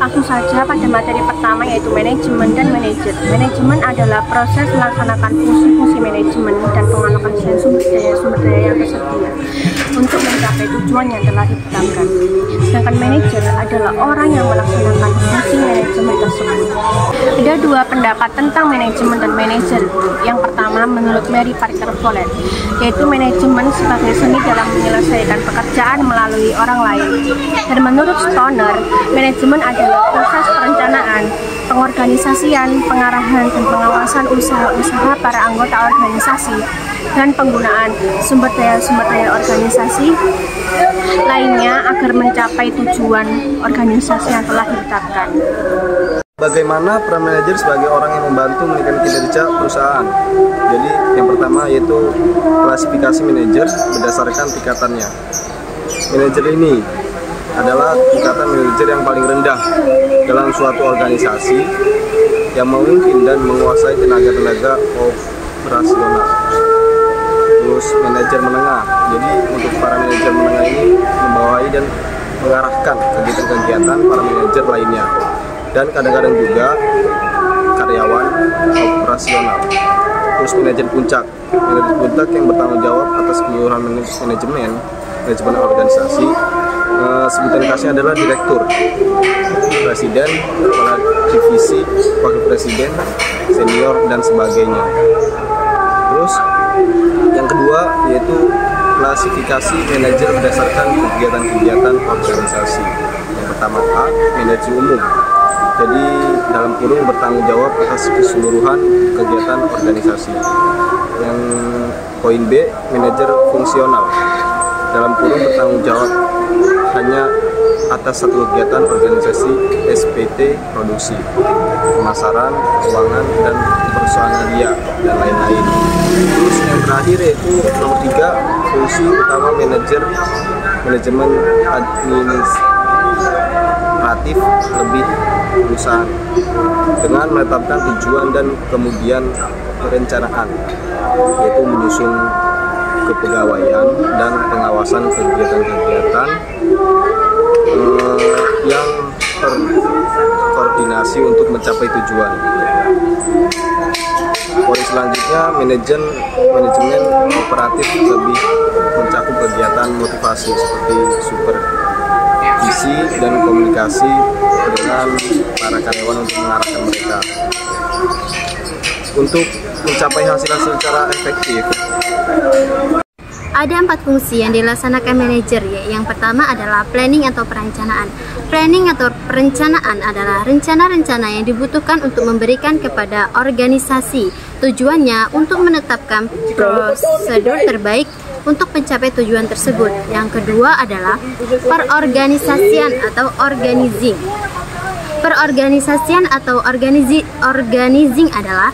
Langsung saja pada materi pertama, yaitu manajemen dan manajer. Manajemen adalah proses melaksanakan fungsi-fungsi manajemen dan pengalokasian sumber daya yang tersedia untuk mencapai tujuan yang telah ditetapkan. Sedangkan manajer adalah orang yang melaksanakan fungsi manajemen tersebut. Ada dua pendapat tentang manajemen dan manajer. Yang pertama, menurut Mary Parker Follett, yaitu manajemen sebagai seni dalam menyelesaikan pekerjaan melalui orang lain. Dan menurut Stoner, manajemen adalah proses perencanaan, pengorganisasian, pengarahan, dan pengawasan usaha-usaha para anggota organisasi dan penggunaan sumber daya organisasi lainnya agar mencapai tujuan organisasi yang telah ditetapkan. Bagaimana peran manajer sebagai orang yang membantu meningkatkan kinerja perusahaan? Jadi yang pertama yaitu klasifikasi manajer berdasarkan tingkatannya. Manajer ini adalah tingkatan manajer yang paling rendah dalam suatu organisasi yang memimpin dan menguasai tenaga-tenaga operasional. Terus manajer menengah. Jadi untuk para manajer menengah ini membawahi dan mengarahkan kegiatan-kegiatan para manajer lainnya. Dan kadang-kadang juga karyawan operasional. Terus manajer puncak yang bertanggung jawab atas keseluruhan manajemen organisasi. Sebutan khasnya adalah direktur, presiden, kepala divisi, wakil presiden, senior, dan sebagainya. Terus yang kedua yaitu klasifikasi manajer berdasarkan kegiatan-kegiatan organisasi. Yang pertama A, manajer umum. Jadi dalam kurung bertanggung jawab atas keseluruhan kegiatan organisasi. Yang poin B, manajer fungsional. Dalam kurung bertanggung jawab hanya atas satu kegiatan organisasi, SPT, produksi, pemasaran, keuangan, dan personalia, dan lain-lain. Terus yang terakhir yaitu nomor 3, fungsi utama manajemen administratif lebih perusahaan dengan menetapkan tujuan dan kemudian perencanaan, yaitu menyusun kepegawaian dan pengawasan kegiatan-kegiatan yang terkoordinasi untuk mencapai tujuan. Poin selanjutnya, manajemen operatif lebih mencakup kegiatan motivasi seperti supervisi dan komunikasi dengan para karyawan untuk mengarahkan mereka untuk mencapai hasil-hasil secara efektif. Ada 4 fungsi yang dilaksanakan manajer, ya. Yang pertama adalah planning atau perencanaan. Planning atau perencanaan adalah rencana-rencana yang dibutuhkan untuk memberikan kepada organisasi. Tujuannya untuk menetapkan prosedur terbaik untuk mencapai tujuan tersebut. Yang kedua adalah perorganisasian atau organizing. Perorganisasian atau organizing adalah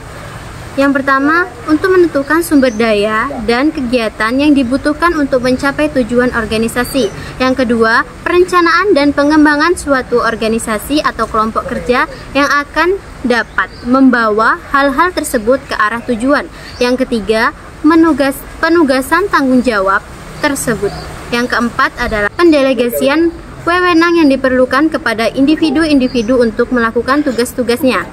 yang pertama, untuk menentukan sumber daya dan kegiatan yang dibutuhkan untuk mencapai tujuan organisasi. Yang kedua, perencanaan dan pengembangan suatu organisasi atau kelompok kerja yang akan dapat membawa hal-hal tersebut ke arah tujuan. Yang ketiga, penugasan tanggung jawab tersebut. Yang keempat adalah pendelegasian wewenang yang diperlukan kepada individu-individu untuk melakukan tugas-tugasnya.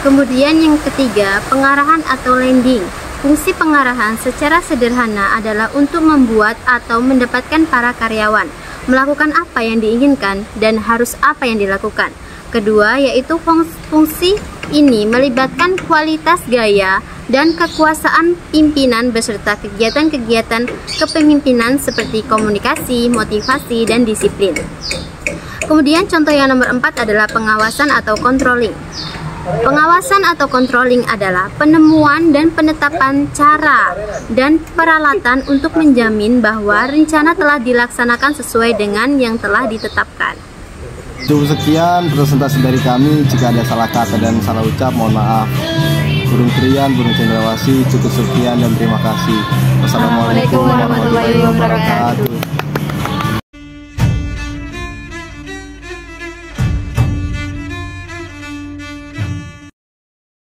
Kemudian yang ketiga, pengarahan atau landing. Fungsi pengarahan secara sederhana adalah untuk membuat atau mendapatkan para karyawan melakukan apa yang diinginkan dan harus apa yang dilakukan. Kedua, yaitu fungsi ini melibatkan kualitas gaya dan kekuasaan pimpinan beserta kegiatan-kegiatan kepemimpinan seperti komunikasi, motivasi, dan disiplin. Kemudian contoh yang nomor 4 adalah pengawasan atau controlling. Pengawasan atau controlling adalah penemuan dan penetapan cara dan peralatan untuk menjamin bahwa rencana telah dilaksanakan sesuai dengan yang telah ditetapkan. Cukup sekian presentasi dari kami. Jika ada salah kata dan salah ucap, mohon maaf. Burung Trian, Burung Cendrawasih, cukup sekian dan terima kasih. Wassalamualaikum warahmatullahi wabarakatuh.